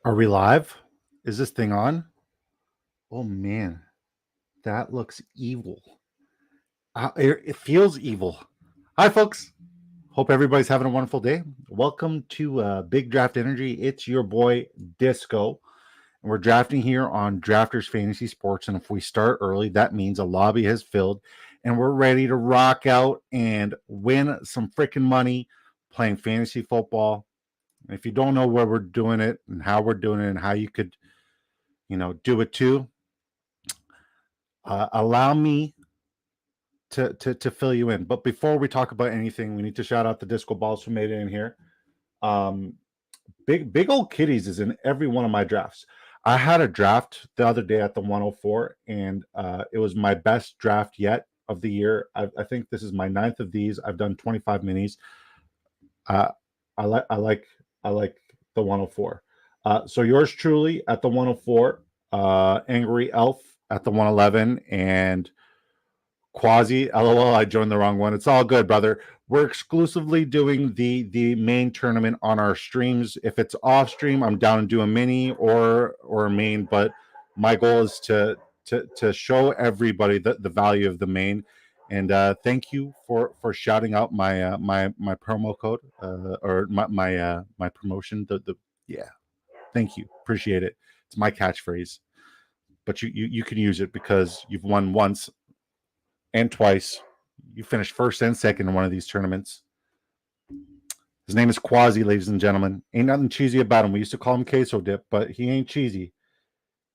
Are we live? Is this thing on? Oh man, that looks evil. It feels evil. Hi, folks. Hope everybody's having a wonderful day. Welcome to Big Draft Energy. It's your boy Disco, and we're drafting here on Drafters Fantasy Sports. And if we start early, that means a lobby has filled, and we're ready to rock out and win some freaking money playing fantasy football. If you don't know where we're doing it and how we're doing it and how you could, do it too, allow me to fill you in. But before we talk about anything, we need to shout out the Disco Balls who made it in here. Um, big old kitties is in every one of my drafts. I had a draft the other day at the 104, and it was my best draft yet of the year. I think this is my ninth of these. I've done 25 minis. Uh, I like the 104. So yours truly at the 104, Angry Elf at the 111, and Quasi, LOL, I joined the wrong one. It's all good, brother. We're exclusively doing the main tournament on our streams. If it's off stream, I'm down and do a mini or a main, but my goal is to show everybody the value of the main. And thank you for shouting out my promo code or my promotion. Yeah, thank you, appreciate it. It's my catchphrase, but you can use it because you've won once and twice. You finished first and second in one of these tournaments. His name is Quasi, ladies and gentlemen. Ain't nothing cheesy about him. We used to call him Queso Dip, but he ain't cheesy.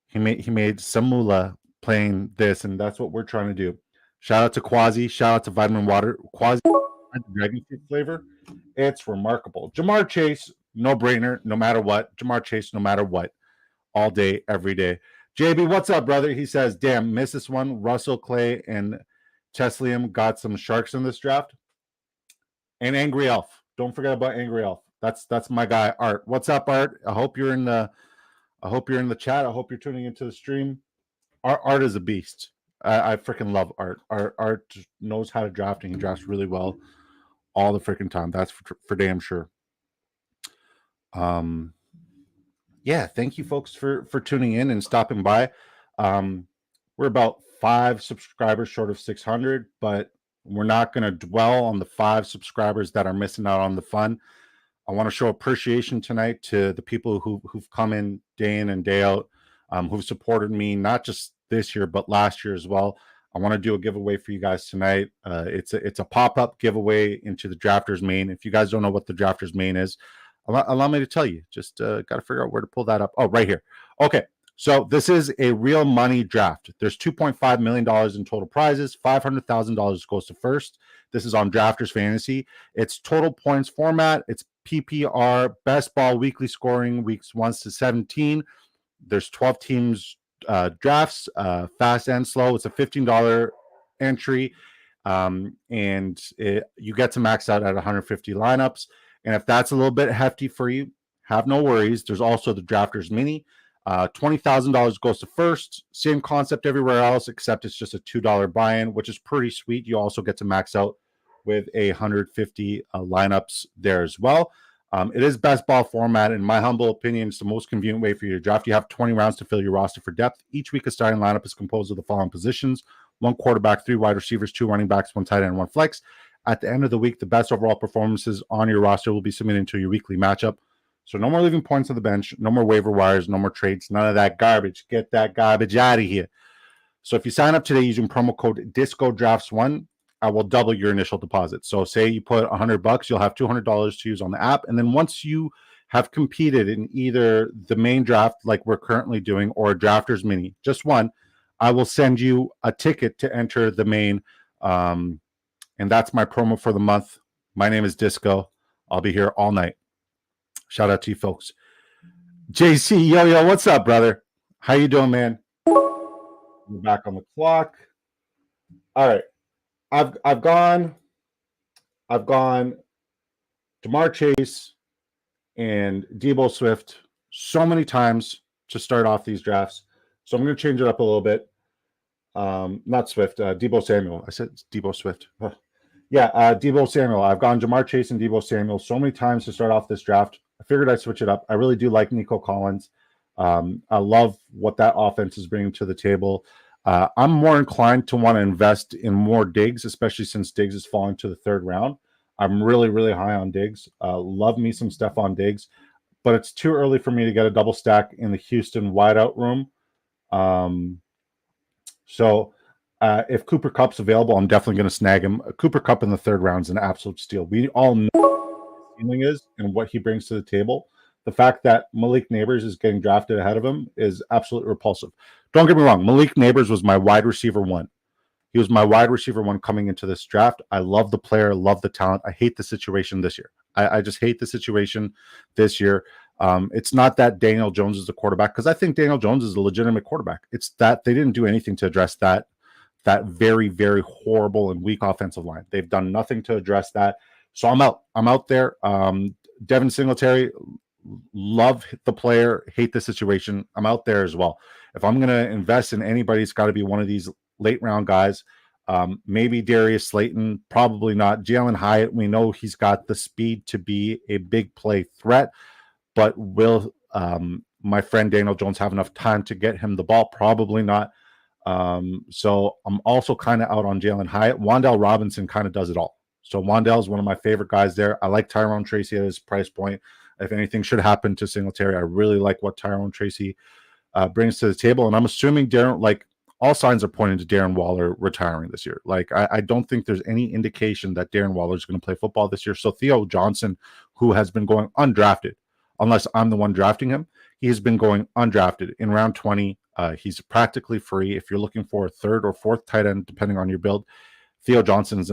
He made some moolah playing this, and that's what we're trying to do. Shout out to Quasi. Shout out to Vitamin Water. Quasi dragon fruit flavor. It's remarkable. Jamar Chase, no brainer, no matter what. Jamar Chase, no matter what. All day, every day. JB, what's up, brother? He says, damn, miss this one. Russell Clay and Teslium got some sharks in this draft. And Angry Elf. Don't forget about Angry Elf. That's my guy, Art. What's up, Art? I hope you're in the chat. I hope you're tuning into the stream. Art is a beast. I freaking love Art. Art knows how to draft, and he drafts really well all the freaking time. That's for damn sure. Yeah, thank you folks for tuning in and stopping by. We're about 5 subscribers short of 600, but we're not going to dwell on the 5 subscribers that are missing out on the fun. I want to show appreciation tonight to the people who've come in and day out, who've supported me, not just this year, but last year as well. I want to do a giveaway for you guys tonight. It's a pop-up giveaway into the Drafters Main. If you guys don't know what the Drafters Main is, allow me to tell you. Just got to figure out where to pull that up. Oh, right here. Okay. So this is a real money draft. There's $2.5 million in total prizes. $500,000 goes to first. This is on Drafters Fantasy. It's total points format. It's PPR, best ball, weekly scoring, weeks 1 to 17. There's 12 teams drafts, fast and slow. It's a $15 entry. And you get to max out at 150 lineups. And if that's a little bit hefty for you, have no worries. There's also the Drafters Mini. $20,000 goes to first. Same concept everywhere else, except it's just a $2 buy-in, which is pretty sweet. You also get to max out with 150 lineups there as well. It is best ball format. In my humble opinion, it's the most convenient way for you to draft. You have 20 rounds to fill your roster for depth. Each week, a starting lineup is composed of the following positions: 1 quarterback, 3 wide receivers, 2 running backs, 1 tight end, 1 flex. At the end of the week, the best overall performances on your roster will be submitted to your weekly matchup. So no more leaving points on the bench, no more waiver wires, no more trades, none of that garbage. Get that garbage out of here. So if you sign up today using promo code DiscoDrafts1, I will double your initial deposit. So say you put $100, you'll have $200 to use on the app. And then once you have competed in either the main draft like we're currently doing or a Drafters Mini, just one, I will send you a ticket to enter the main. And that's my promo for the month. My name is Disco. I'll be here all night. Shout out to you folks. JC, yo, what's up, brother? How you doing, man? We're back on the clock. All right. I've gone Jamar Chase and Debo Swift so many times to start off these drafts. So I'm going to change it up a little bit. Not Swift, Debo Samuel. I said Debo Swift. Debo Samuel. I've gone Jamar Chase and Debo Samuel so many times to start off this draft. I figured I'd switch it up. I really do like Nico Collins. I love what that offense is bringing to the table. I'm more inclined to want to invest in more Diggs, especially since Diggs is falling to the third round. I'm really, really high on Diggs. Love me some Stephon Diggs, but it's too early for me to get a double stack in the Houston wideout room. So if Cooper Kupp's available, I'm definitely going to snag him. Cooper Kupp in the third round is an absolute steal. We all know what his ceiling is and what he brings to the table. The fact that Malik Neighbors is getting drafted ahead of him is absolutely repulsive. Don't get me wrong. Malik Neighbors was my wide receiver one. He was my wide receiver one coming into this draft. I love the player, love the talent. I hate the situation this year. I just hate the situation this year. It's not that Daniel Jones is the quarterback, because I think Daniel Jones is a legitimate quarterback. It's that they didn't do anything to address that very, very horrible and weak offensive line. They've done nothing to address that. So I'm out. I'm out there. Devin Singletary, love the player, hate the situation. I'm out there as well. If I'm going to invest in anybody, it's got to be one of these late round guys. Maybe Darius Slayton, probably not. Jalen Hyatt, we know he's got the speed to be a big play threat, but will my friend Daniel Jones have enough time to get him the ball? Probably not. So I'm also kind of out on Jalen Hyatt. Wan'Dale Robinson kind of does it all. So Wan'Dale is one of my favorite guys there. I like Tyrone Tracy at his price point. If anything should happen to Singletary, I really like what Tyrone Tracy brings to the table. And I'm assuming all signs are pointing to Darren Waller retiring this year. I don't think there's any indication that Darren Waller is going to play football this year. So Theo Johnson, who has been going undrafted, unless I'm the one drafting him, he has been going undrafted in round 20. He's practically free. If you're looking for a third or fourth tight end, depending on your build, Theo Johnson is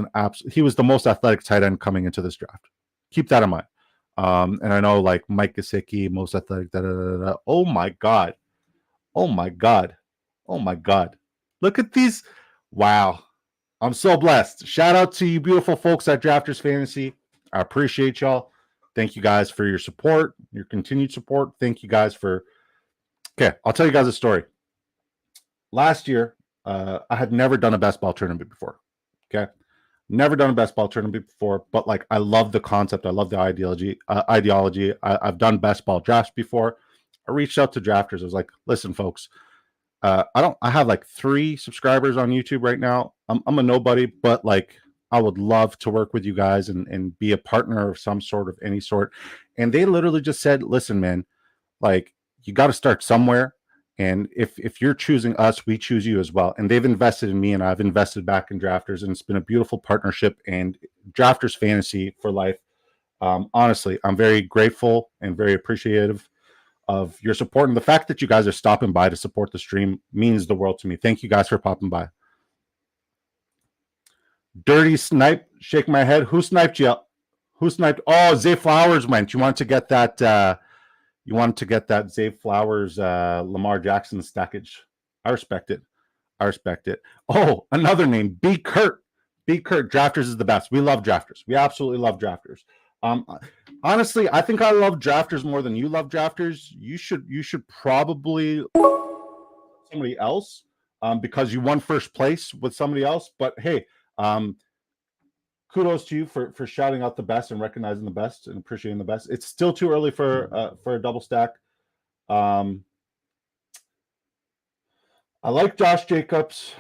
he was the most athletic tight end coming into this draft. Keep that in mind. And I know Mike Gesicki, most athletic, Oh my God. Oh my God. Oh my God. Look at these. Wow. I'm so blessed. Shout out to you beautiful folks at Drafters Fantasy. I appreciate y'all. Thank you guys for your support, your continued support. Thank you guys Okay, I'll tell you guys a story. Last year, I had never done a best ball tournament before. Okay. Never done a best ball tournament before, but I love the concept. I love the ideology. I've done best ball drafts before. I reached out to drafters. I was like, listen, folks, I have 3 subscribers on YouTube right now. I'm a nobody, but I would love to work with you guys and be a partner of some sort, of any sort. And they literally just said, listen, man, you got to start somewhere. And if you're choosing us, we choose you as well. And they've invested in me, and I've invested back in Drafters, and it's been a beautiful partnership. And Drafters Fantasy for life. Honestly, I'm very grateful and very appreciative of your support. And the fact that you guys are stopping by to support the stream means the world to me. Thank you guys for popping by. Dirty Snipe, shake my head. Who sniped you? Who sniped? Oh, Zay Flowers went. You want to get that... You wanted to get that Zay Flowers, Lamar Jackson stackage. I respect it. I respect it. Oh, another name, B. Kurt. B. Kurt. Drafters is the best. We love Drafters. We absolutely love Drafters. Honestly, I think I love Drafters more than you love Drafters. You should probably somebody else because you won first place with somebody else. But hey, kudos to you for shouting out the best and recognizing the best and appreciating the best. It's still too early for a double stack. I like Josh Jacobs,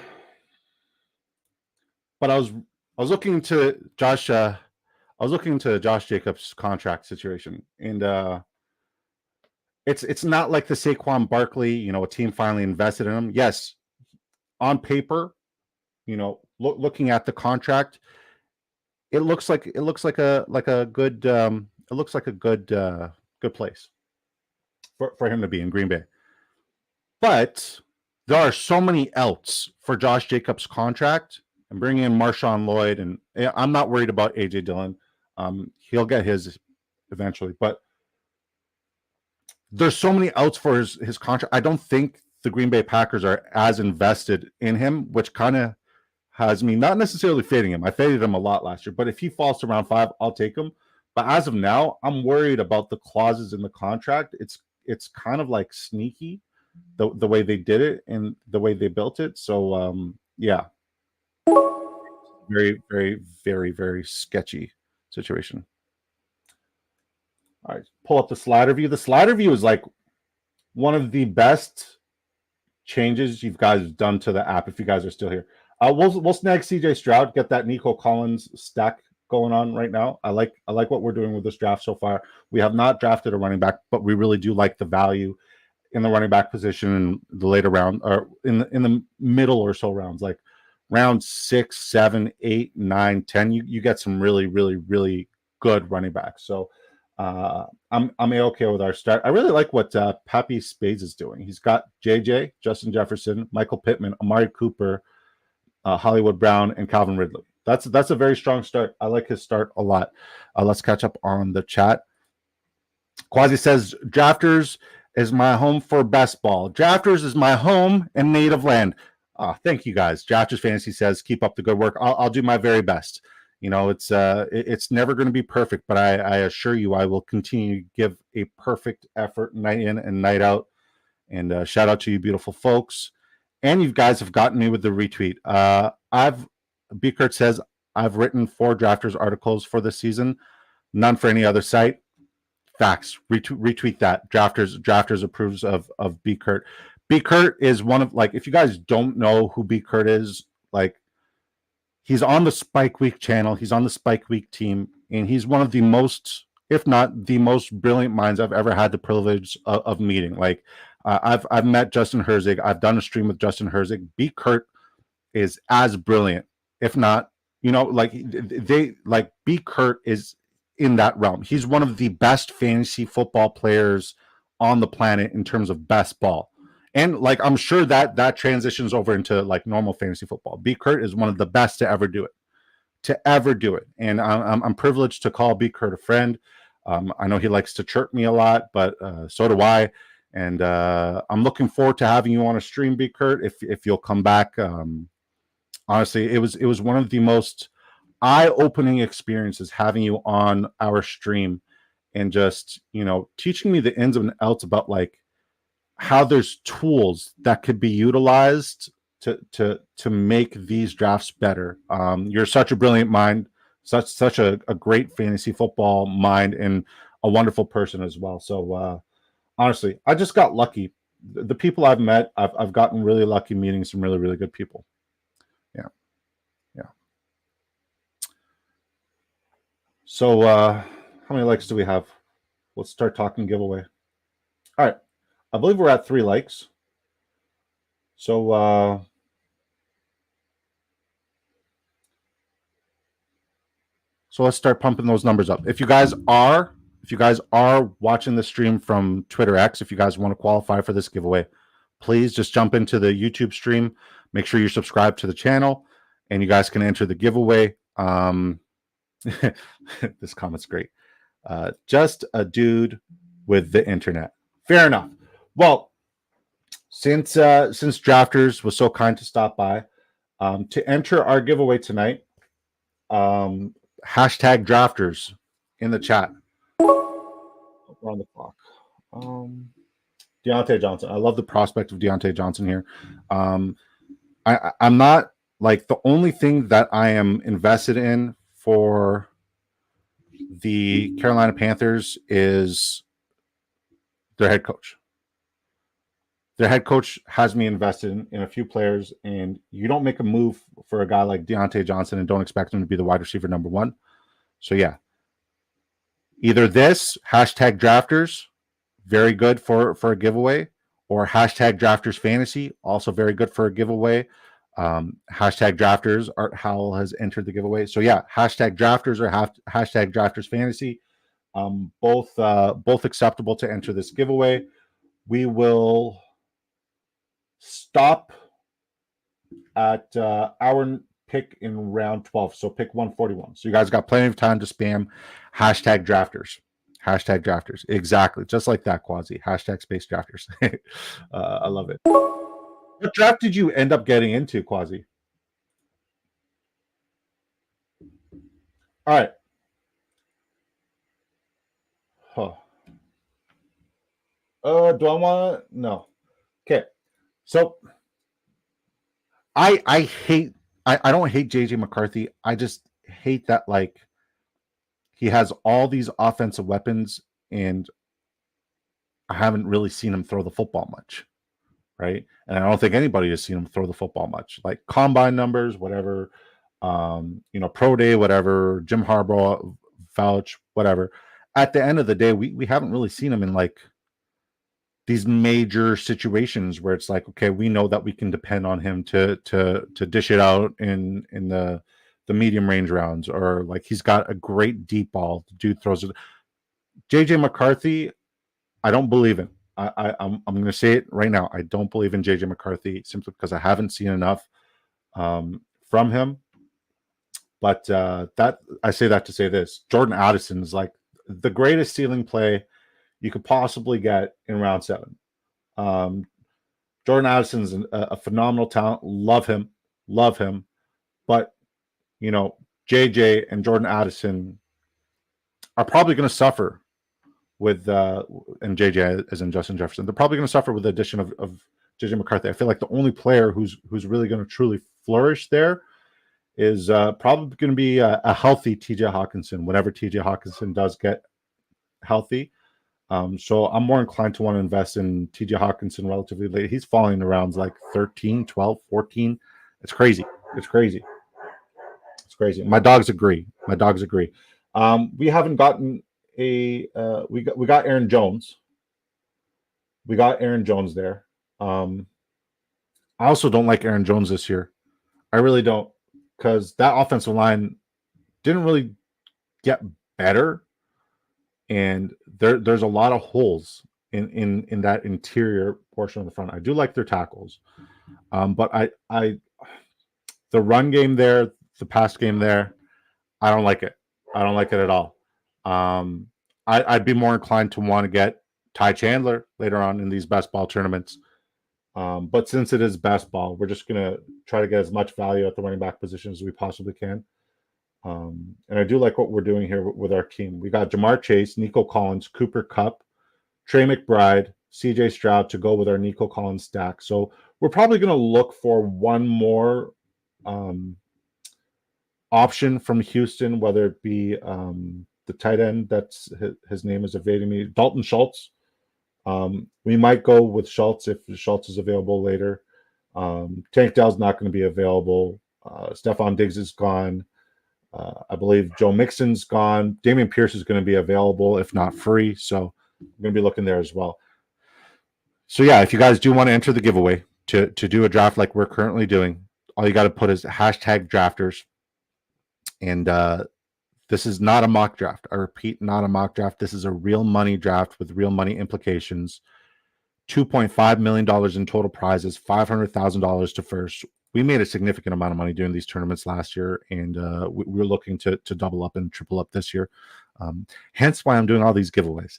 but I was looking into Josh. I was looking into Josh Jacobs' contract situation, and it's not like the Saquon Barkley. A team finally invested in him. Yes, on paper, looking at the contract, it looks like a good good place for him to be in Green Bay. But there are so many outs for Josh Jacobs' contract, and bringing in Marshawn Lloyd, and I'm not worried about AJ Dillon. He'll get his eventually, but there's so many outs for his contract. I don't think the Green Bay Packers are as invested in him, which kind of has me not necessarily fading him. I faded him a lot last year, but if he falls to round 5, I'll take him. But as of now, I'm worried about the clauses in the contract. It's kind of sneaky, the way they did it and the way they built it. So yeah, very, very, very, very sketchy situation. All right, pull up the slider view. The slider view is one of the best changes you guys done to the app. If you guys are still here, we'll snag CJ Stroud, get that Nico Collins stack going on right now. I like what we're doing with this draft so far. We have not drafted a running back, but we really do like the value in the running back position in the later round, or in the middle or so rounds, like round 6, 7, 8, 9, 10. You get some really, really, really good running backs. So I'm okay with our start. I really like what Pappy Spades is doing. He's got JJ, Justin Jefferson, Michael Pittman, Amari Cooper, Hollywood Brown, and Calvin Ridley. That's a very strong start. I like his start a lot. Let's catch up on the chat. Quasi says, Drafters is my home for best ball. Drafters is my home and native land. Thank you guys. Drafters Fantasy says, keep up the good work. I'll do my very best. You know, it's never going to be perfect, but I assure you I will continue to give a perfect effort night in and night out. And shout out to you beautiful folks. And you guys have gotten me with the retweet. B. Kurt says, I've written 4 Drafters articles for this season, none for any other site. Facts. Retweet that. Drafters approves of B. Kurt. B. Kurt is one of, like, if you guys don't know who B. Kurt is, like, he's on the Spike Week channel. He's on the Spike Week team, and he's one of the most, if not the most brilliant minds I've ever had the privilege of meeting. Like, I've met Justin Herzig. I've done a stream with Justin Herzig. B. Kurt is as brilliant, if not, you know, like B. Kurt is in that realm. He's one of the best fantasy football players on the planet in terms of best ball. And like, I'm sure that transitions over into like normal fantasy football. B. Kurt is one of the best to ever do it. And I'm privileged to call B. Kurt a friend. I know he likes to chirp me a lot, but so do I. And I'm looking forward to having you on a stream, B. Kurt, if you'll come back. Honestly, it was one of the most eye-opening experiences having you on our stream, and just, you know, teaching me the ins and outs about like how there's tools that could be utilized to make these drafts better. You're such a brilliant mind, such a great fantasy football mind, and a wonderful person as well. So honestly, I just got lucky. The people I've met, I've gotten really lucky meeting some really, really good people. Yeah. So how many likes do we have? Let's start talking giveaway. All right. I believe we're at 3 likes. So let's start pumping those numbers up. If you guys are watching the stream from Twitter X, if you guys want to qualify for this giveaway, please just jump into the YouTube stream. Make sure you're subscribed to the channel, and you guys can enter the giveaway. This comment's great. Just a dude with the internet. Fair enough. Well, since Drafters was so kind to stop by, to enter our giveaway tonight, hashtag Drafters in the chat. We're on the clock. Deontay Johnson. I love the prospect of Deontay Johnson here. I'm not, like, the only thing that I am invested in for the Carolina Panthers is their head coach. Their head coach has me invested in a few players, and you don't make a move for a guy like Deontay Johnson and don't expect him to be the wide receiver number 1. So yeah, either this, hashtag Drafters, very good for a giveaway, or hashtag Drafters Fantasy, also very good for a giveaway. Hashtag Drafters, Art Howell has entered the giveaway. So yeah, hashtag Drafters or hashtag Drafters Fantasy, both acceptable to enter this giveaway. We will stop at our pick in round 12. So pick 141. So you guys got plenty of time to spam hashtag Drafters. Hashtag Drafters. Exactly. Just like that, Quasi. Hashtag Space Drafters. I love it. What draft did you end up getting into, Quasi? All right. Huh. Do I want to? No. Okay. So I don't hate JJ McCarthy. I just hate that, like, he has all these offensive weapons, and I haven't really seen him throw the football much, right? And I don't think anybody has seen him throw the football much. Like combine numbers, whatever, pro day, whatever, Jim Harbaugh vouch, whatever. At the end of the day, we haven't really seen him in like these major situations where it's like, okay, we know that we can depend on him to dish it out in the medium range rounds, or like he's got a great deep ball. The dude throws it. JJ McCarthy, I don't believe in. I'm going to say it right now. I don't believe in JJ McCarthy simply because I haven't seen enough from him. But that I say that to say this: Jordan Addison is like the greatest ceiling play you could possibly get in round 7. Jordan Addison's a phenomenal talent. Love him, love him. But JJ and Jordan Addison are probably going to suffer with and JJ as in Justin Jefferson. They're probably going to suffer with the addition of JJ McCarthy. I feel like the only player who's really going to truly flourish there is probably going to be a healthy TJ Hawkinson whenever TJ Hawkinson does get healthy. So I'm more inclined to want to invest in TJ Hawkinson relatively late. He's falling around like 13, 12, 14. It's crazy. It's crazy. It's crazy. My dogs agree. We haven't gotten we got Aaron Jones. We got Aaron Jones there. I also don't like Aaron Jones this year. I really don't, because that offensive line didn't really get better, and there's a lot of holes in that interior portion of the front. I do like their tackles, but I the run game there, the pass game there, I don't like it. I don't like it at all. I'd be more inclined to want to get Ty Chandler later on in these best ball tournaments. But since it is best ball, we're just going to try to get as much value at the running back position as we possibly can. And I do like what we're doing here with our team. We got Jamar Chase, Nico Collins, Cooper Kupp, Trey McBride, CJ Stroud to go with our Nico Collins stack. So we're probably going to look for one more option from Houston, whether it be the tight end that's his name is evading me, Dalton Schultz. We might go with Schultz if Schultz is available later. Tank Dell's not going to be available. Stephon Diggs is gone. I believe Joe Mixon's gone. Dameon Pierce is going to be available, if not free. So we're going to be looking there as well. So yeah, if you guys do want to enter the giveaway to do a draft like we're currently doing, all you got to put is hashtag drafters. And this is not a mock draft. I repeat, not a mock draft. This is a real money draft with real money implications. $2.5 million in total prizes, $500,000 to first. We made a significant amount of money doing these tournaments last year, and we're looking to double up and triple up this year. Hence why I'm doing all these giveaways.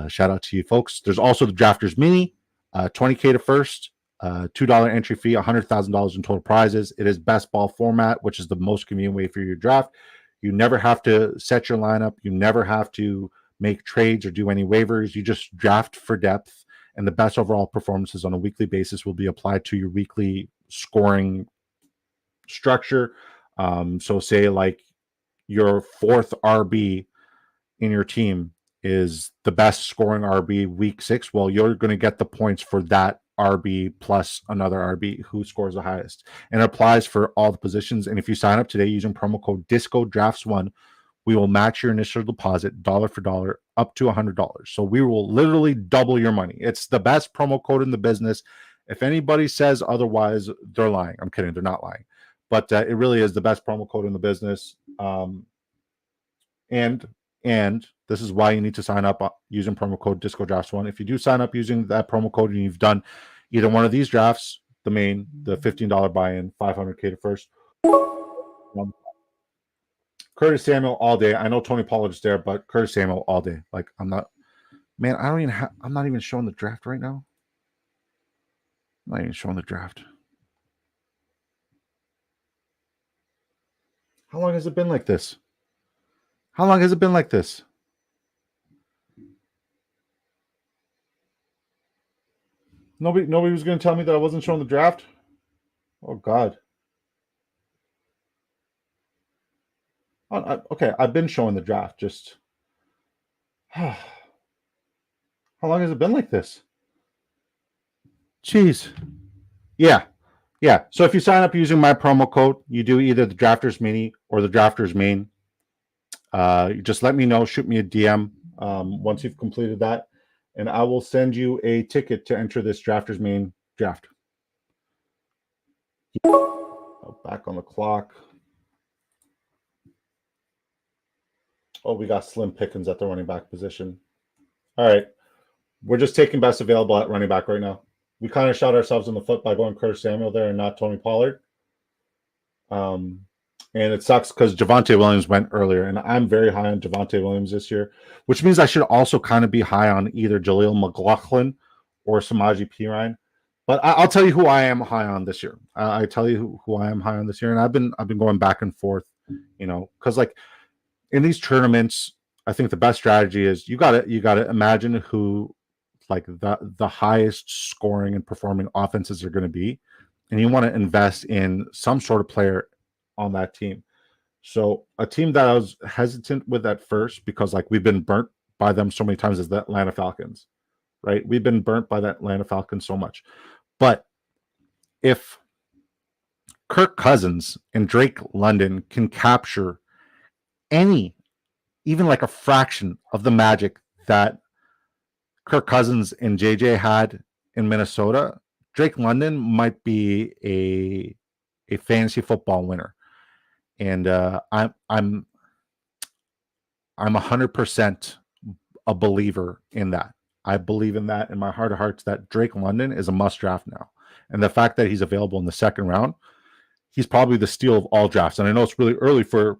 Shout out to you folks. There's also the Drafters Mini, $20K to first, $2 entry fee, $100,000 in total prizes. It is best ball format, which is the most convenient way for your draft. You never have to set your lineup. You never have to make trades or do any waivers. You just draft for depth, and the best overall performances on a weekly basis will be applied to your weekly scoring structure. So say like your fourth RB in your team is the best scoring RB week 6. Well, you're going to get the points for that RB plus another RB who scores the highest, and it applies for all the positions. And if you sign up today using promo code DiscoDrafts1, we will match your initial deposit dollar for dollar up to $100. So we will literally double your money. It's the best promo code in the business. If anybody says otherwise, they're lying. I'm kidding. They're not lying. But it really is the best promo code in the business. And this is why you need to sign up using promo code DiscoDrafts1. If you do sign up using that promo code and you've done either one of these drafts, the main, the $15 buy-in, $500K to first, Curtis Samuel all day. I know Tony Pollard is there, but Curtis Samuel all day. Like I'm not even showing the draft right now. I'm not even showing the draft. How long has it been like this? Nobody was going to tell me that I wasn't showing the draft. Oh God. Okay, I've been showing the draft. Just how How long has it been like this? Jeez. Yeah. Yeah. So if you sign up using my promo code, you do either the Drafters Mini or the Drafters Main. You just let me know, shoot me a DM once you've completed that, and I will send you a ticket to enter this Drafters Main draft. Oh, back on the clock. Oh, we got Slim Pickens at the running back position. All right. We're just taking best available at running back right now. We kind of shot ourselves in the foot by going Curtis Samuel there and not Tony Pollard. And it sucks because Javonte Williams went earlier, and I'm very high on Javonte Williams this year, which means I should also kind of be high on either Jaleel McLaughlin or Samaje Perine. But I'll tell you who I am high on this year. I tell you who I am high on this year, and I've been going back and forth, because like in these tournaments, I think the best strategy is you gotta imagine who like the highest scoring and performing offenses are going to be, and you want to invest in some sort of player on that team. So a team that I was hesitant with at first because like we've been burnt by them so many times is the Atlanta Falcons, right? We've been burnt by that Atlanta Falcons so much. But if Kirk Cousins and Drake London can capture even like a fraction of the magic that Kirk Cousins and JJ had in Minnesota, Drake London might be a fantasy football winner. And I'm 100% a believer in that. I believe in that in my heart of hearts that Drake London is a must draft now. And the fact that he's available in the second round, he's probably the steal of all drafts. And I know it's really early for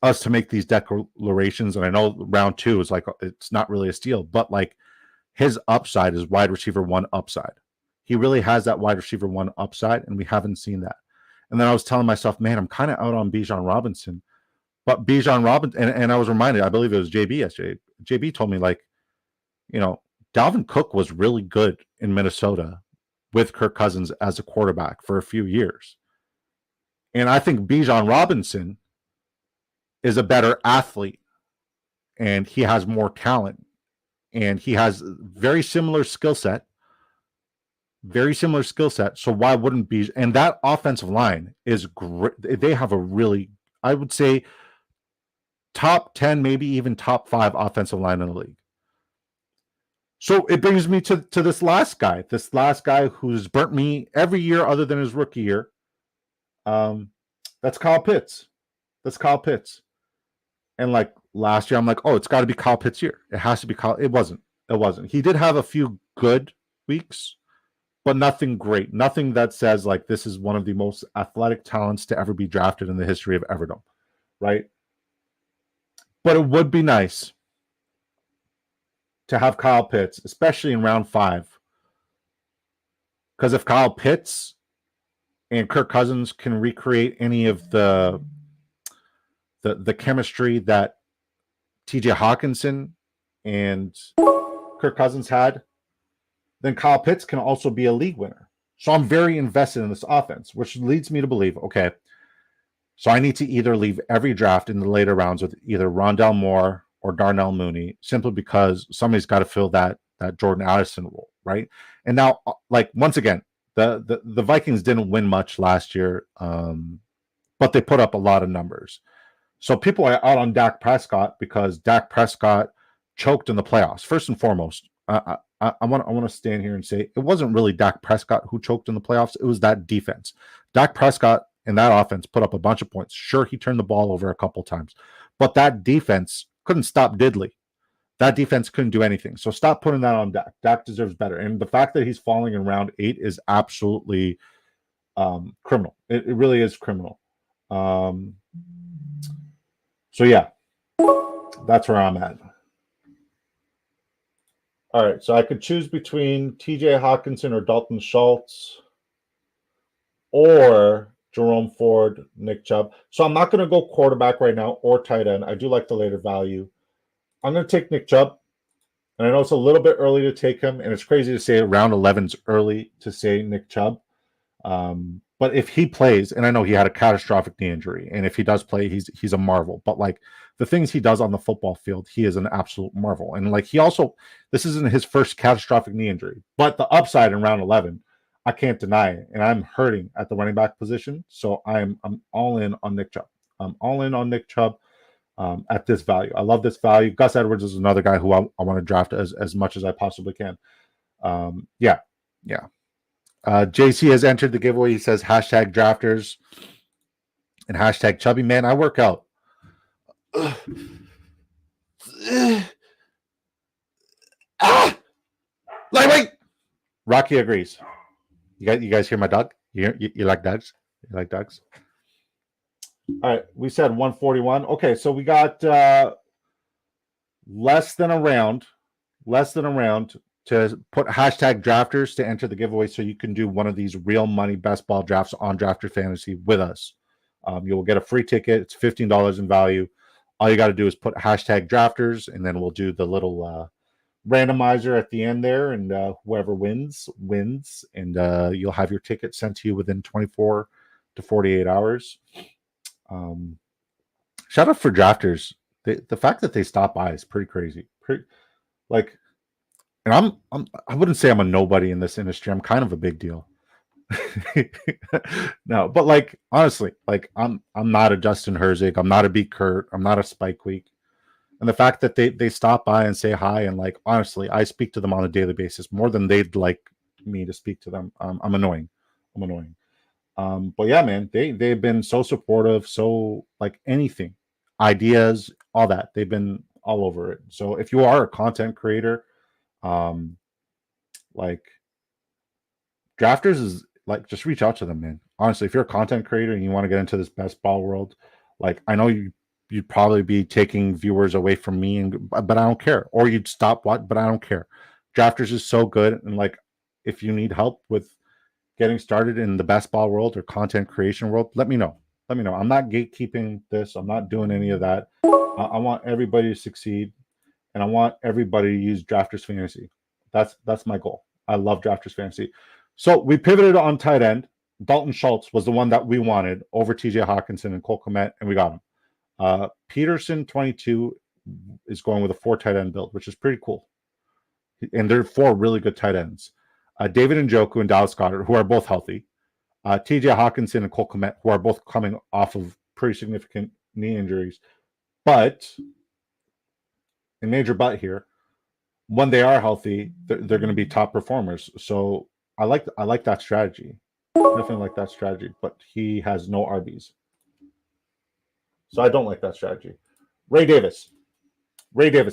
us to make these declarations. And I know round 2 is like, it's not really a steal, but like his upside is wide receiver 1 upside. He really has that wide receiver 1 upside, and we haven't seen that. And then I was telling myself, man, I'm kind of out on Bijan Robinson. But Bijan Robinson, and I was reminded, I believe it was JB yesterday. JB told me, like, Dalvin Cook was really good in Minnesota with Kirk Cousins as a quarterback for a few years. And I think Bijan Robinson is a better athlete, and he has more talent, and he has very similar skill set. So why wouldn't Bijan? And that offensive line is great. They have a really, I would say, top 10, maybe even top 5 offensive line in the league. So it brings me to this last guy who's burnt me every year other than his rookie year. That's Kyle Pitts. And like last year, I'm like, oh, it's got to be Kyle Pitts' year. It has to be Kyle. It wasn't. He did have a few good weeks, but nothing great. Nothing that says like this is one of the most athletic talents to ever be drafted in the history of Everdome, right? But it would be nice to have Kyle Pitts, especially in round 5. Because if Kyle Pitts and Kirk Cousins can recreate any of the chemistry that TJ Hawkinson and Kirk Cousins had, then Kyle Pitts can also be a league winner. So I'm very invested in this offense, which leads me to believe, okay, so I need to either leave every draft in the later rounds with either Rondale Moore or Darnell Mooney, simply because somebody's got to fill that Jordan Addison role, right? And now, like, once again, the Vikings didn't win much last year, but they put up a lot of numbers. So people are out on Dak Prescott because Dak Prescott choked in the playoffs. First and foremost, I want to stand here and say it wasn't really Dak Prescott who choked in the playoffs. It was that defense. Dak Prescott and that offense put up a bunch of points. Sure, he turned the ball over a couple times, but that defense couldn't stop Diddley. That defense couldn't do anything. So stop putting that on Dak. Dak deserves better. And the fact that he's falling in round 8 is absolutely criminal. It really is criminal. So yeah, that's where I'm at. All right, so I could choose between TJ Hawkinson or Dalton Schultz or Jerome Ford, Nick Chubb. So I'm not going to go quarterback right now or tight end. I do like the later value. I'm going to take Nick Chubb. And I know it's a little bit early to take him, and it's crazy to say round 11's early to say Nick Chubb. But But if he plays, and I know he had a catastrophic knee injury, and if he does play, he's a marvel. But like the things he does on the football field, he is an absolute marvel. And like he also, this isn't his first catastrophic knee injury, but the upside in round 11, I can't deny it. And I'm hurting at the running back position, so I'm all in on Nick Chubb. I'm all in on Nick Chubb at this value. I love this value. Gus Edwards is another guy who I want to draft as much as I possibly can. Yeah. JC has entered the giveaway. He says hashtag drafters and hashtag chubby man. I work out. Lightweight. Rocky agrees. You guys hear my dog? You like dogs? You like dogs? All right, we said 141. Okay, so we got less than a round to put hashtag drafters to enter the giveaway, so you can do one of these real money best ball drafts on Drafter Fantasy with us. You will get a free ticket. It's $15 in value. All you got to do is put hashtag drafters, and then we'll do the little randomizer at the end there, and whoever wins, and you'll have your ticket sent to you within 24 to 48 hours. Shout out for drafters. The fact that they stop by is pretty crazy. And I wouldn't say I'm a nobody in this industry. I'm kind of a big deal. No, but like honestly, like I'm not a Justin Herzig. I'm not a B. Kurt. I'm not a Spike Week. And the fact that they stop by and say hi, and like honestly, I speak to them on a daily basis more than they'd like me to speak to them. I'm annoying. But yeah, man, they've been so supportive, so like anything, ideas, all that. They've been all over it. So if you are a content creator, like drafters is like, just reach out to them, man. Honestly, if you're a content creator and you want to get into this best ball world, like I know you'd probably be taking viewers away from me, but I don't care. Or you'd stop what, but I don't care. Drafters is so good, and like if you need help with getting started in the best ball world or content creation world, let me know. I'm not gatekeeping this. I'm not doing any of that. I want everybody to succeed, and I want everybody to use Drafters Fantasy. That's my goal. I love Drafters Fantasy. So we pivoted on tight end. Dalton Schultz was the one that we wanted over TJ Hawkinson and Cole Kmet, and we got him. Peterson 22 is going with a 4 tight end build, which is pretty cool. And there are 4 really good tight ends. David Njoku and Dallas Goedert, who are both healthy. TJ Hawkinson and Cole Kmet, who are both coming off of pretty significant knee injuries. But, a major but here, when they are healthy, they're going to be top performers. So I like that strategy. Definitely like that strategy. But he has no RBs. So I don't like that strategy. Ray Davis.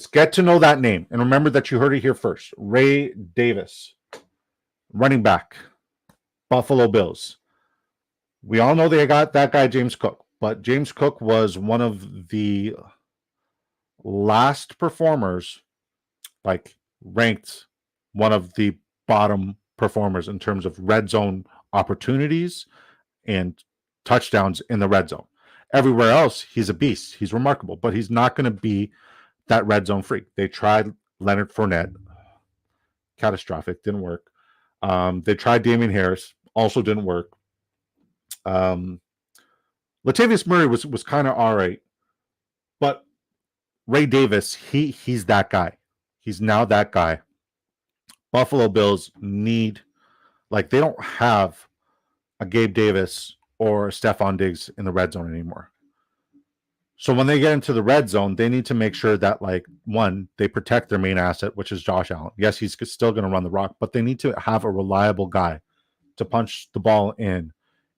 Get to know that name. And remember that you heard it here first. Ray Davis. Running back. Buffalo Bills. We all know they got that guy, James Cook. But James Cook was one of the last performers, like ranked one of the bottom performers in terms of red zone opportunities and touchdowns in the red zone. Everywhere else, he's a beast. He's remarkable, but he's not going to be that red zone freak. They tried Leonard Fournette. Catastrophic. Didn't work. They tried Damian Harris. Also didn't work. Latavius Murray was kind of all right. But Ray Davis, he's that guy. He's now that guy. Buffalo Bills need, like, they don't have a Gabe Davis or a Stephon Diggs in the red zone anymore. So when they get into the red zone, they need to make sure that, like, one, they protect their main asset, which is Josh Allen. Yes, he's still going to run the rock, but they need to have a reliable guy to punch the ball in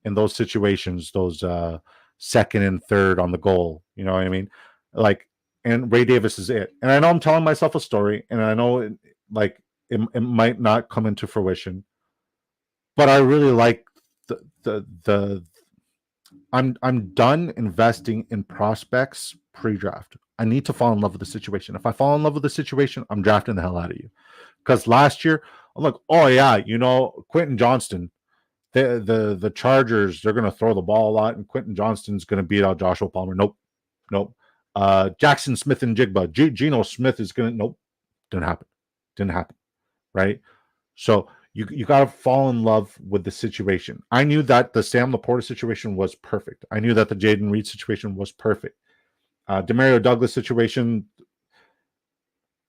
those situations, those second and third on the goal. You know what I mean? Like, and Ray Davis is it. And I know I'm telling myself a story, and I know it might not come into fruition, but I really like the I'm done investing in prospects pre-draft. I need to fall in love with the situation. If I fall in love with the situation, I'm drafting the hell out of you. Because last year, I'm like, oh yeah, Quentin Johnston, the Chargers, they're going to throw the ball a lot, and Quentin Johnston's going to beat out Joshua Palmer. Nope. Jackson Smith and Jigba. Geno Smith is going to, nope. Didn't happen. Right? So You got to fall in love with the situation. I knew that the Sam Laporta situation was perfect. I knew that the Jaden Reed situation was perfect. Demario Douglas situation,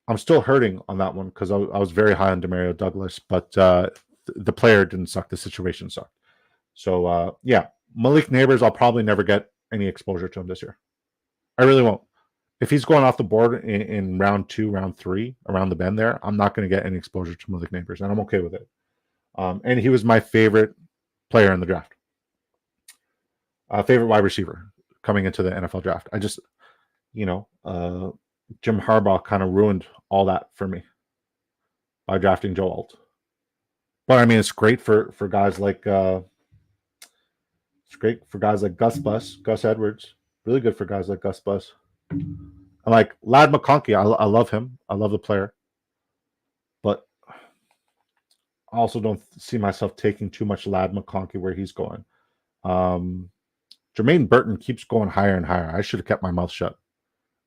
I'm still hurting on that one because I was very high on Demario Douglas, but the player didn't suck. The situation sucked. So yeah, Malik Neighbors, I'll probably never get any exposure to him this year. I really won't. If he's going off the board in round 2, round 3, around the bend there, I'm not going to get any exposure to Malik Neighbors, and I'm okay with it. And he was my favorite player in the draft. Favorite wide receiver coming into the NFL draft. I just, Jim Harbaugh kind of ruined all that for me by drafting Joe Alt. But I mean, it's great for guys like Gus Edwards. Really good for guys like Gus Bus. And like Ladd McConkey, I love him. I love the player. But I also don't see myself taking too much Ladd McConkey where he's going. Jermaine Burton keeps going higher and higher. I should have kept my mouth shut.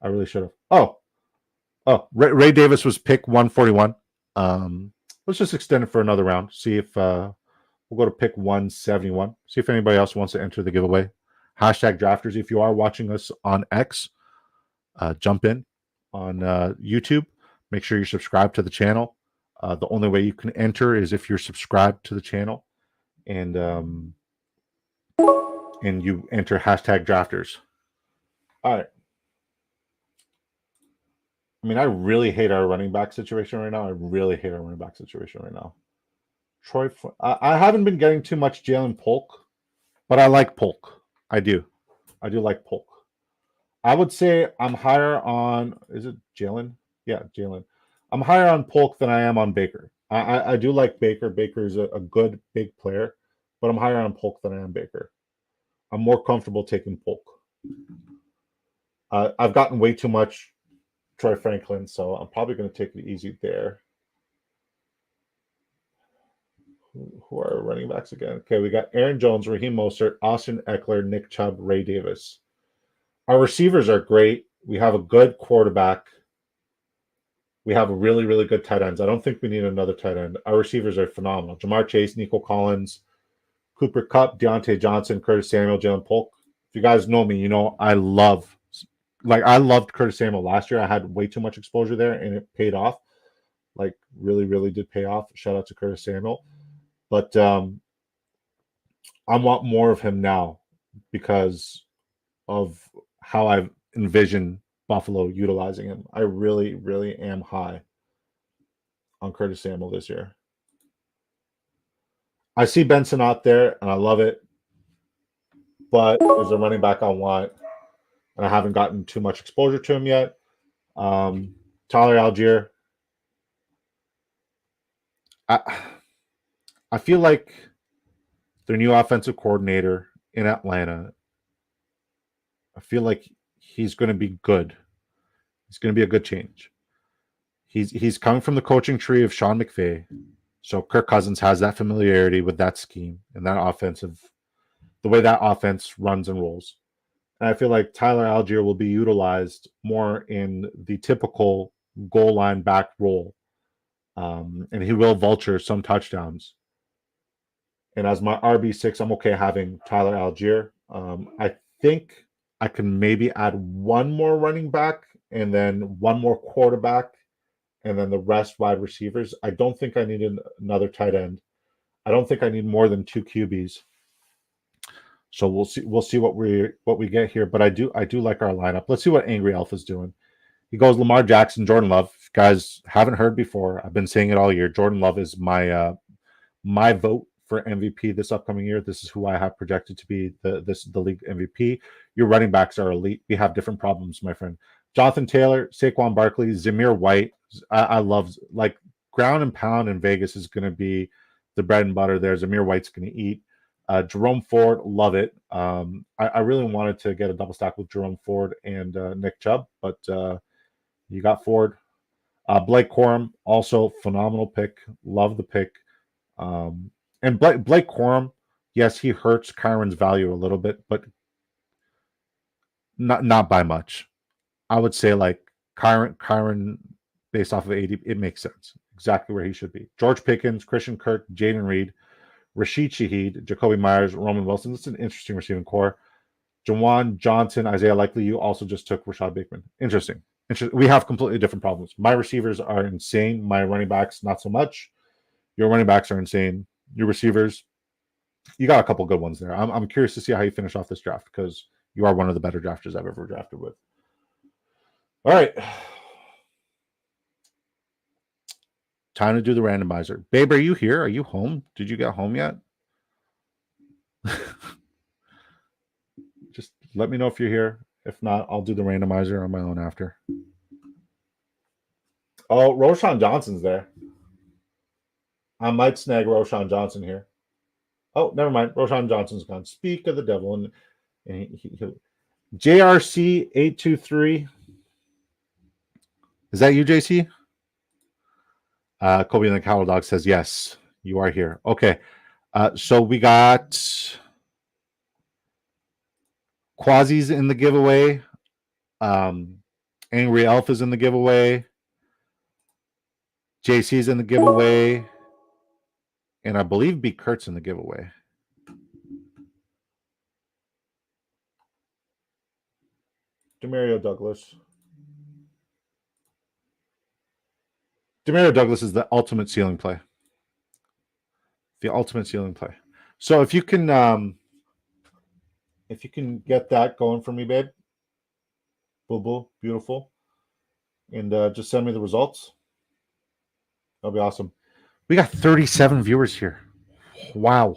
I really should have. Ray Davis was pick 141. Let's just extend it for another round. See if we'll go to pick 171. See if anybody else wants to enter the giveaway. #drafters. If you are watching us on X, jump in on YouTube. Make sure you're subscribed to the channel. The only way you can enter is if you're subscribed to the channel, and you enter #drafters. All right. I mean, I really hate our running back situation right now. Troy, I haven't been getting too much Jalen Polk, but I like Polk. I do like Polk. I would say I'm higher on, is it Jalen? Yeah, Jalen. I'm higher on Polk than I am on Baker. I do like Baker. Baker is a good big player, but I'm higher on Polk than I am Baker. I'm more comfortable taking Polk. I've gotten way too much Troy Franklin, so I'm probably going to take it easy there. Who are our running backs again? Okay, we got Aaron Jones, Raheem Mostert, Austin Eckler, Nick Chubb, Ray Davis. Our receivers are great. We have a good quarterback. We have a really, really good tight ends. I don't think we need another tight end. Our receivers are phenomenal. Jamar Chase, Nico Collins, Cooper Kupp, Deontay Johnson, Curtis Samuel, Jalen Polk. If you guys know me, I loved Curtis Samuel last year. I had way too much exposure there, and it paid off. Like, really, really did pay off. Shout out to Curtis Samuel. But I want more of him now because of how I've envisioned Buffalo utilizing him. I really, really am high on Curtis Samuel this year. I see Benson out there, and I love it. But there's a running back I want, and I haven't gotten too much exposure to him yet. Tyler Algier. I feel like their new offensive coordinator in Atlanta, I feel like he's going to be good. He's going to be a good change. He's coming from the coaching tree of Sean McVay. So Kirk Cousins has that familiarity with that scheme and that the way that offense runs and rolls. And I feel like Tyler Algier will be utilized more in the typical goal line back role. And he will vulture some touchdowns. And as my RB6, I'm okay having Tyler Algier. I think I can maybe add one more running back and then one more quarterback and then the rest wide receivers. I don't think I need another tight end. I don't think I need more than 2 QBs. So we'll see what we get here. But I do like our lineup. Let's see what Angry Elf is doing. He goes Lamar Jackson, Jordan Love. If you guys haven't heard before, I've been saying it all year. Jordan Love is my vote for MVP this upcoming year. This is who I have projected to be the league MVP. Your running backs are elite. We have different problems, my friend. Jonathan Taylor, Saquon Barkley, Zamir White. I love, like, ground and pound in Vegas is going to be the bread and butter there. Zamir White's going to eat. Jerome Ford, love it. I really wanted to get a double stack with Jerome Ford and Nick Chubb, but you got Ford. Blake Corum, also phenomenal pick. Love the pick. And Blake Corum, yes, he hurts Kyron's value a little bit, but not by much. I would say like Kyron based off of 80, it makes sense. exactly where he should be. George Pickens, Christian Kirk, Jaden Reed, Rashid Shaheed, Jacoby Myers, Roman Wilson. This is an interesting receiving core. Jawan Johnson, Isaiah Likely. You also just took Rashad Bateman. Interesting. We have completely different problems. My receivers are insane. My running backs, not so much. Your running backs are insane. Your receivers, you got a couple good ones there. I'm curious to see how you finish off this draft because you are one of the better drafters I've ever drafted with. All right. Time to do the randomizer. Babe, are you here? Are you home? Did you get home yet? Just let me know if you're here. If not, I'll do the randomizer on my own after. Oh, Roschon Johnson's there. I might snag Roschon Johnson here. Oh, never mind. Roschon Johnson's gone. Speak of the devil. And JRC823. Is that you, JC? Kobe and the Cattle Dog says, yes, you are here. Okay. So we got Quasi's in the giveaway. Angry Elf is in the giveaway. JC's in the giveaway. And I believe B. Kurt's in the giveaway. Demario Douglas. Demario Douglas is the ultimate ceiling play. The ultimate ceiling play. So if you can get that going for me, babe. Boo boo, beautiful. And just send me the results. That'll be awesome. We got 37 viewers here. Wow.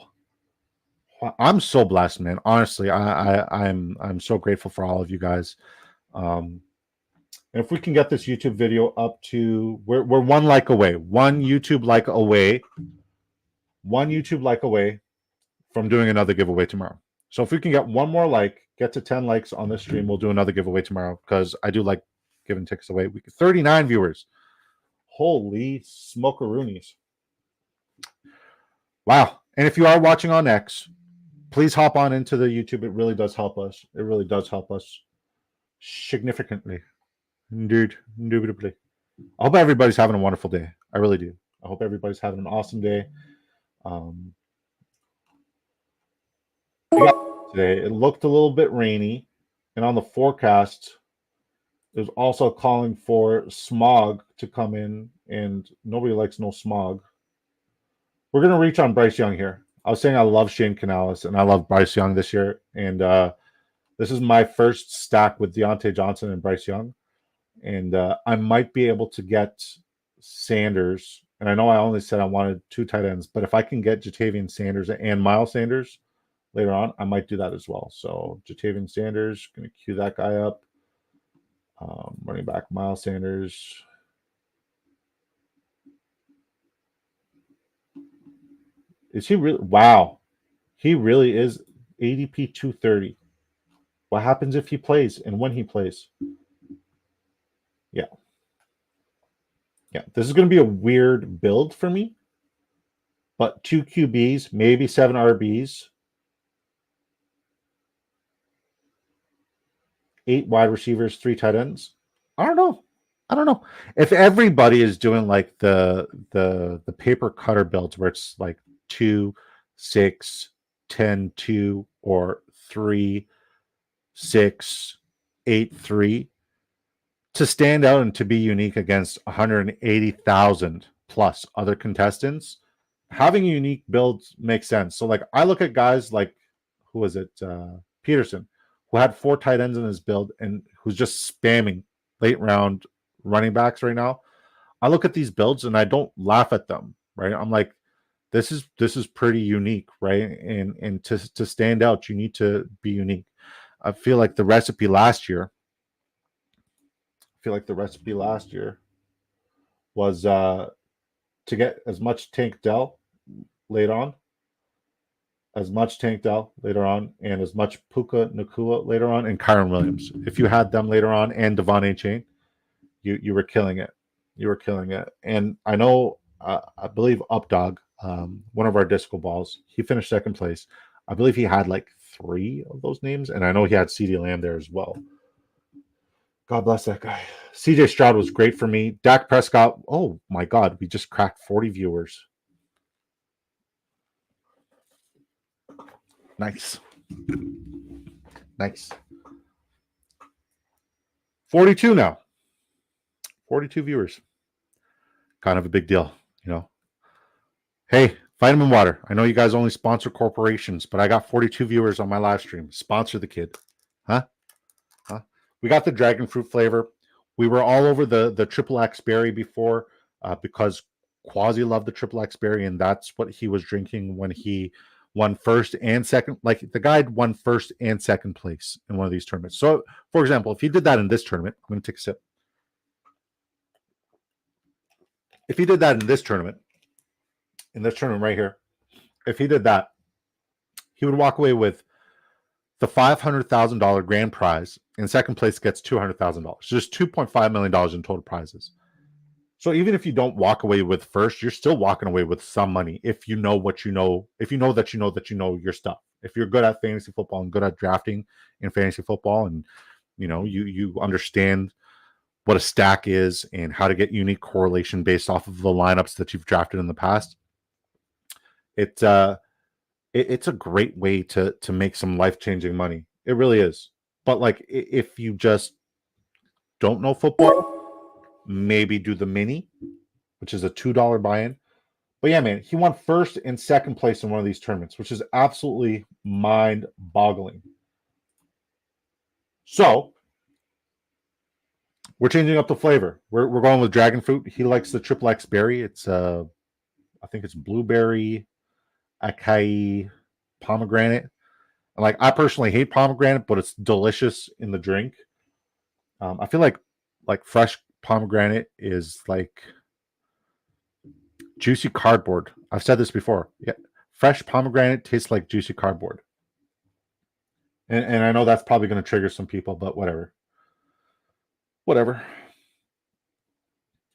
I'm so blessed, man. Honestly, I'm so grateful for all of you guys. And if we can get this YouTube video up to, we're one like away, one YouTube like away from doing another giveaway tomorrow. So if we can get one more like, get to 10 likes on this stream, we'll do another giveaway tomorrow because I do like giving tickets away. 39 viewers. Holy smokeroonies. Wow. And if you are watching on X, please hop on into the YouTube. It really does help us. It really does help us significantly. Indeed. Indubitably. I hope everybody's having a wonderful day. I really do. I hope everybody's having an awesome day. Today it looked a little bit rainy, and on the forecast it was also calling for smog to come in, and nobody likes no smog. We're going to reach on Bryce Young here. I was saying I love Shane Canales and I love Bryce Young this year, and this is my first stack with Deontay Johnson and Bryce Young, and I might be able to get Sanders, and I know I only said I wanted 2 tight ends, but if I can get Jatavian Sanders and Miles Sanders later on, I might do that as well. So Jatavian Sanders, going to queue that guy up. Running back Miles Sanders. Is he really? Wow. He really is ADP 230. What happens if he plays and when he plays? Yeah. Yeah. This is going to be a weird build for me. But 2 QBs, maybe 7 RBs. 8 wide receivers, 3 tight ends. I don't know. If everybody is doing like the paper cutter builds where it's like 2, 6, 10, 2, or 3, 6, 8, 3, to stand out and to be unique against 180,000 plus other contestants, having unique builds makes sense. So like I look at guys like, who was it? Peterson, who had 4 tight ends in his build and who's just spamming late round running backs right now. I look at these builds and I don't laugh at them, right? I'm like, this is pretty unique, right? And to stand out, you need to be unique. I feel like the recipe last year was to get as much Tank Dell later on, and as much Puka Nacua later on, and Kyron Williams. If you had them later on and Devon Achane, you were killing it. And I know, I believe Updog, one of our disco balls, he finished second place. I believe he had like 3 of those names, and I know he had CeeDee Lamb there as well. God bless that guy. CJ Stroud was great for me. Dak Prescott. Oh my God, we just cracked 40 viewers. Nice. Nice. 42 now. 42 viewers. Kind of a big deal, you know. Hey, Vitamin Water. I know you guys only sponsor corporations, but I got 42 viewers on my live stream. Sponsor the kid. Huh? We got the dragon fruit flavor. We were all over the triple X berry before because Quasi loved the triple X berry, and that's what he was drinking when he won first and second. Like the guy won first and second place in one of these tournaments. So, for example, if he did that in this tournament, I'm going to take a sip. If he did that in this tournament right here, if he did that, he would walk away with the $500,000 grand prize, and second place gets $200,000. So there's $2.5 million in total prizes. So even if you don't walk away with first, you're still walking away with some money if you know what you know. If you know that you know your stuff. If you're good at fantasy football and good at drafting in fantasy football, and you understand what a stack is and how to get unique correlation based off of the lineups that you've drafted in the past, it's a great way to make some life-changing money. It really is. But like if you just don't know football, maybe do the mini, which is a $2 buy-in. But yeah, man, he won first and second place in one of these tournaments, which is absolutely mind-boggling. So we're changing up the flavor. We're going with dragon fruit. He likes the triple X berry. It's I think it's blueberry, acai, pomegranate. And like I personally hate pomegranate, but it's delicious in the drink. I feel like fresh pomegranate is like juicy cardboard. I've said this before. Yeah, fresh pomegranate tastes like juicy cardboard. And I know that's probably going to trigger some people, but whatever. Whatever.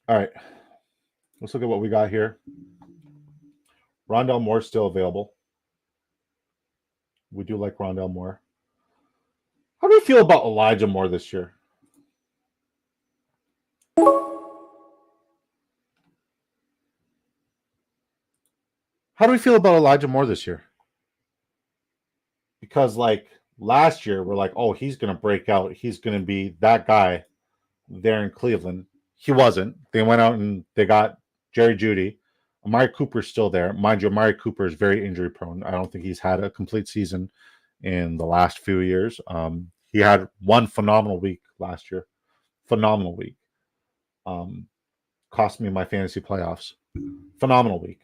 All right. Let's look at what we got here. Rondell Moore's still available. We do like Rondell Moore. How do you feel about Elijah Moore this year? How do we feel about Elijah Moore this year? Because like last year, we're like, oh, he's going to break out. He's going to be that guy there in Cleveland. He wasn't. They went out and they got Jerry Jeudy. Amari Cooper's still there. Mind you, Amari Cooper is very injury prone. I don't think he's had a complete season in the last few years. He had one phenomenal week last year. Phenomenal week. Cost me my fantasy playoffs. Phenomenal week.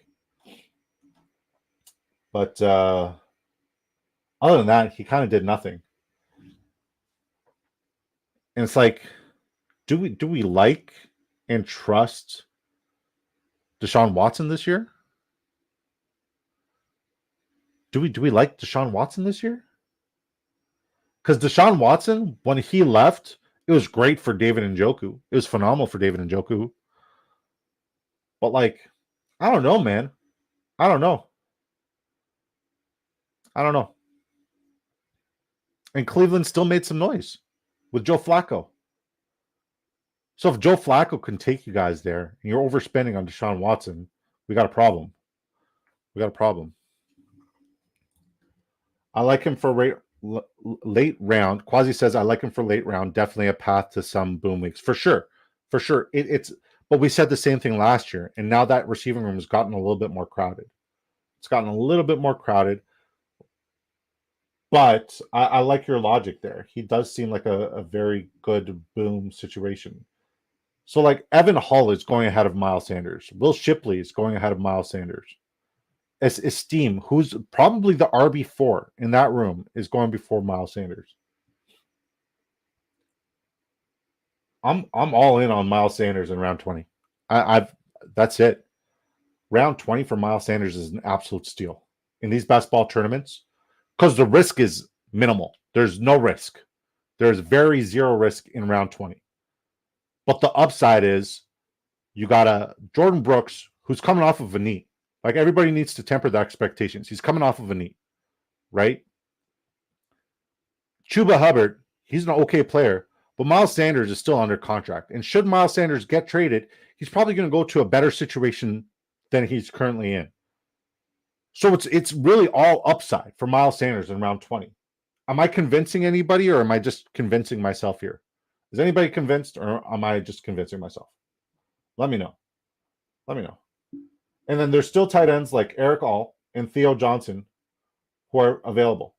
But other than that, he kind of did nothing. And it's like, do we like and trust Deshaun Watson this year? Do we like Deshaun Watson this year? Because Deshaun Watson, when he left, it was great for David Njoku. It was phenomenal for David Njoku. But like, I don't know, man. I don't know. And Cleveland still made some noise with Joe Flacco. So if Joe Flacco can take you guys there and you're overspending on Deshaun Watson, we got a problem. I like him for late round. Quasi says, I like him for late round. Definitely a path to some boom weeks. For sure. But we said the same thing last year. And now that receiving room has gotten a little bit more crowded. But I like your logic there. He does seem like a very good boom situation. So like Evan Hull is going ahead of Miles Sanders. Will Shipley is going ahead of Miles Sanders. Esteem, who's probably the RB4 in that room, is going before Miles Sanders. I'm all in on Miles Sanders in round 20. That's it. Round 20 for Miles Sanders is an absolute steal in these best ball tournaments because the risk is minimal. There's no risk. There's very zero risk in round 20. But the upside is you got a Jordan Brooks who's coming off of a knee. Like everybody needs to temper the expectations. He's coming off of a knee, right? Chuba Hubbard, he's an okay player, But Miles Sanders is still under contract. And should Miles Sanders get traded, he's probably going to go to a better situation than he's currently in. So it's really all upside for Miles Sanders in round 20. Am I convincing anybody, or am I just convincing myself here? Is anybody convinced, or am I just convincing myself? Let me know. Let me know. And then there's still tight ends like Eric All and Theo Johnson who are available.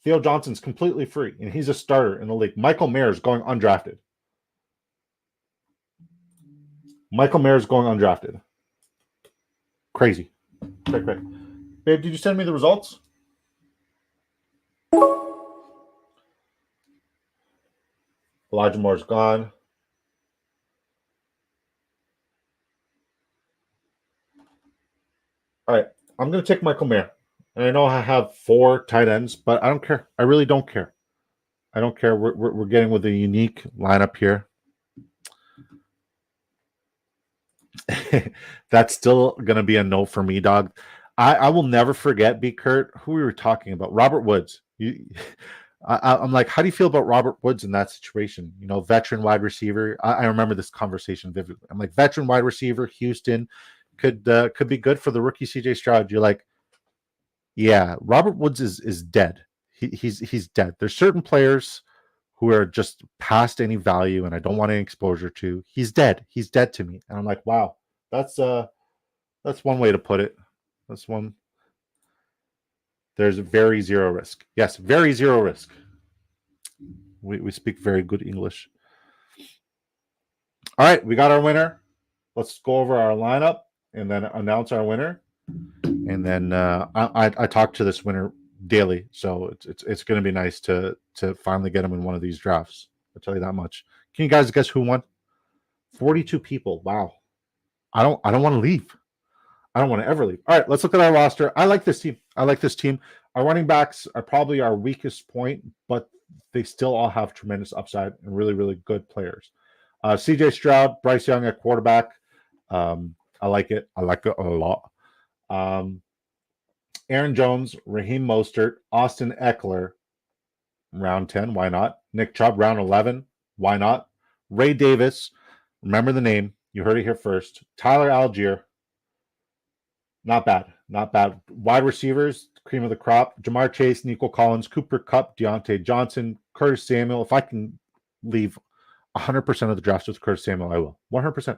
Theo Johnson's completely free, and he's a starter in the league. Michael Mayer is going undrafted. Michael Mayer is going undrafted. Crazy. Babe, did you send me the results? Elijah Moore's gone. All right, I'm going to take Michael Mayer. And I know I have 4 tight ends, but I don't care. I really don't care. I don't care. We're getting with a unique lineup here. That's still going to be a no for me, dog. I will never forget, B. Kurt, who we were talking about. Robert Woods. I'm like, how do you feel about Robert Woods in that situation? You know, veteran wide receiver. I remember this conversation vividly. I'm like, veteran wide receiver, Houston could be good for the rookie CJ Stroud. You're like, yeah, Robert Woods is dead. He's dead. There's certain players who are just past any value, and I don't want any exposure to. He's dead. He's dead to me. And I'm like, wow, that's one way to put it. That's one. There's very zero risk. Yes, very zero risk. We speak very good English. All right, we got our winner. Let's go over our lineup and then announce our winner. And then I talk to this winner daily, so it's going to be nice to finally get him in one of these drafts. I'll tell you that much. Can you guys guess who won? 42 people. Wow. I don't want to leave. I don't want to ever leave. All right, let's look at our roster. I like this team. Our running backs are probably our weakest point, but they still all have tremendous upside and really, really good players. CJ Stroud, Bryce Young at quarterback. I like it. I like it a lot. Aaron Jones, Raheem Mostert, Austin Eckler, round 10. Why not? Nick Chubb, round 11. Why not? Ray Davis, remember the name. You heard it here first. Tyler Algier. Not bad. Not bad. Wide receivers, cream of the crop. Jamar Chase, Nico Collins, Cooper Kupp, Deontay Johnson, Curtis Samuel. If I can leave 100% of the drafts with Curtis Samuel, I will. 100%.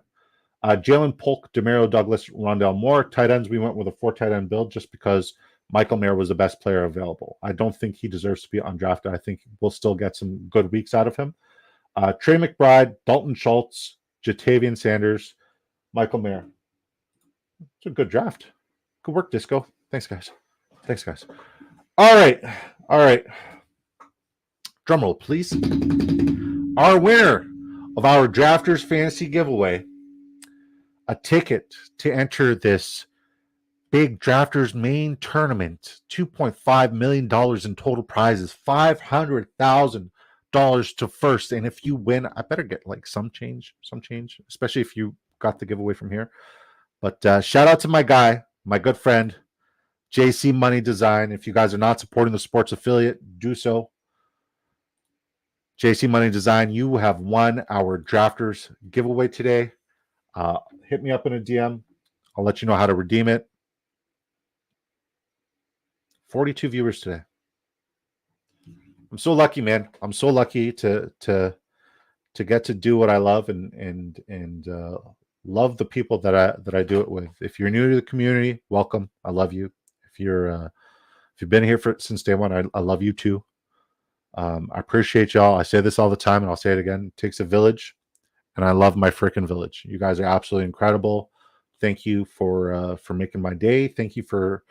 Jalen Polk, Demario Douglas, Rondell Moore. Tight ends, we went with a 4 tight end build just because Michael Mayer was the best player available. I don't think he deserves to be undrafted. I think we'll still get some good weeks out of him. Trey McBride, Dalton Schultz, Jatavian Sanders, Michael Mayer. It's a good draft. Good work, Disco. Thanks, guys. All right. Drum roll, please. Our winner of our Drafters Fantasy Giveaway, a ticket to enter this big Drafters main tournament, $2.5 million in total prizes, $500,000 to first. And if you win, I better get like some change, especially if you got the giveaway from here. But shout out to my guy, my good friend, JC Money Design. If you guys are not supporting the sports affiliate, do so. JC Money Design, you have won our Drafters giveaway today. Hit me up in a DM. I'll let you know how to redeem it. 42 viewers today. I'm so lucky, man. I'm so lucky to get to do what I love and love the people that I do it with. If you're new to the community, welcome. I love you. If you've been here since day one, I love you too. I appreciate y'all. I say this all the time, and I'll say it again. It takes a village, and I love my freaking village. You guys are absolutely incredible. Thank you for making my day. Thank you for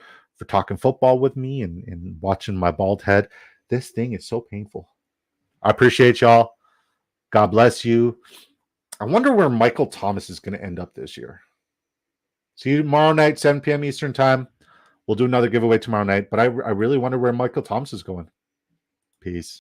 talking football with me and watching my bald head. This thing is so painful. I appreciate y'all. God bless you. I wonder where Michael Thomas is going to end up this year. See you tomorrow night, 7 p.m. Eastern time. We'll do another giveaway tomorrow night, but I really wonder where Michael Thomas is going. Peace.